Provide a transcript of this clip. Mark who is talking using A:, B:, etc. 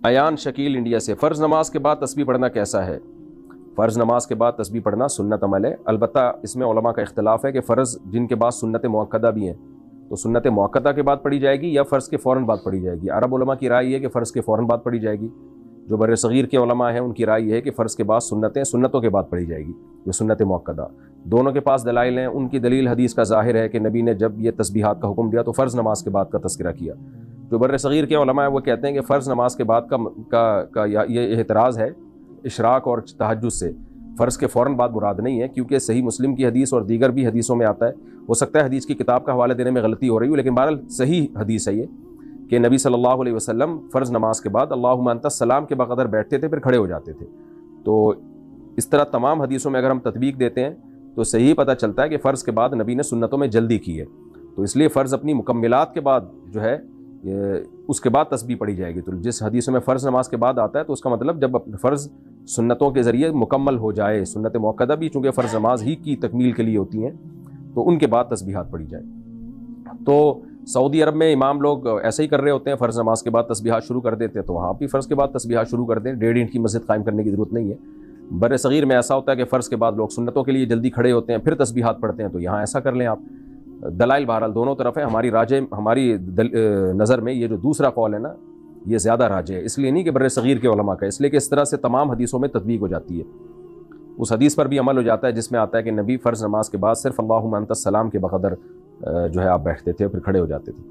A: Ayan Shakeel India से, फ़र्ज़ नमाज के बाद तस्बीह पढ़ना कैसा है? फ़र्ज़ नमाज के बाद तस्बीह पढ़ना सुन्नत अमल है। अलबत्ता इसमें उलमा का इख्तिलाफ़ है कि फ़र्ज़ जिनके बाद सुन्नत मुअक्कदा भी हैं, तो सुन्नत मुअक्कदा के बाद पढ़ी जाएगी या फ़र्ज़ के फ़ौरन बाद पढ़ी जाएगी। अरब उलमा की राय है कि फ़र्ज़ के फ़ौरन बाद पढ़ी जाएगी। जो बर सग़ीर के उलमा हैं उनकी राय है कि फ़र्ज़ के बाद सुन्नतों के बाद पढ़ी जाएगी, जो सुन्नत मुअक्कदा। दोनों के पास दलाइल हैं। उनकी दलील हदीस का ज़ाहिर है कि नबी ने जब ये तस्बीहात का हुक्म दिया तो फ़र्ज़ नमाज के बाद का तज़किरा किया। जो बर सग़ीर के उलमा है वो कहते हैं कि फ़र्ज़ नमाज के बाद का ये एतराज़ है इशराक और तहज्जुद से, फ़र्ज़ के फ़ौरन बाद मुराद नहीं है, क्योंकि सही मुस्लिम की हदीस और दीगर भी हदीसों में आता है। हो सकता है हदीस की किताब का हवाला देने में गलती हो रही हो, लेकिन बहरहाल सही हदीस है ये कि नबी सल्लल्लाहु अलैहि वसल्लम फ़र्ज़ नमाज के बाद अल्लाहुम्मा अंतस सलाम के बक़दर बैठते थे, फिर खड़े हो जाते थे। तो इस तरह तमाम हदीसों में अगर हम तत्बीक देते हैं तो सही पता चलता है कि फ़र्ज़ के बाद नबी ने सुन्नतों में जल्दी की है। तो इसलिए फ़र्ज़ अपनी मुकम्मिलात के बाद जो है उसके बाद तस्बीह पढ़ी जाएगी। तो जिस हदीस में फ़र्ज़ नमाज के बाद आता है तो उसका मतलब जब फ़र्ज़ सुन्नतों के ज़रिए मुकम्मल हो जाए, सुन्नत मुअक्कदा भी चूँकि फ़र्ज़ नमाज ही की तकमील के लिए होती हैं, तो उनके बाद तस्बीहात पढ़ी जाए। तो सऊदी अरब में इमाम लोग ऐसे ही कर रहे होते हैं, फ़र्ज़ नमाज के बाद तस्बीहात शुरू कर देते हैं, तो वहाँ भी फ़र्ज़ के बाद तस्बीहात शुरू कर दें। 1.5 ईंट की मस्जिद कायम करने की ज़रूरत नहीं है। बर सग़ीर में ऐसा होता है कि फ़र्ज़ के बाद लोग सुन्नतों के लिए जल्दी खड़े होते हैं, फिर तस्बीहात पढ़ते हैं, तो यहाँ ऐसा कर लें आप। दलाइल बहरहाल दोनों तरफ है। हमारी नज़र में ये जो दूसरा कौल है ना, ये ज़्यादा राजे है। इसलिए नहीं कि बर सग़ीर के उलमा का, इसलिए कि इस तरह से तमाम हदीसों में तत्बीक हो जाती है। उस हदीस पर भी अमल हो जाता है जिसमें आता है कि नबी फ़र्ज़ नमाज के बाद सिर्फ़ अल्लाहुम्मा अंतस सलाम के बक़दर जो है आप बैठते थे, फिर खड़े हो जाते थे।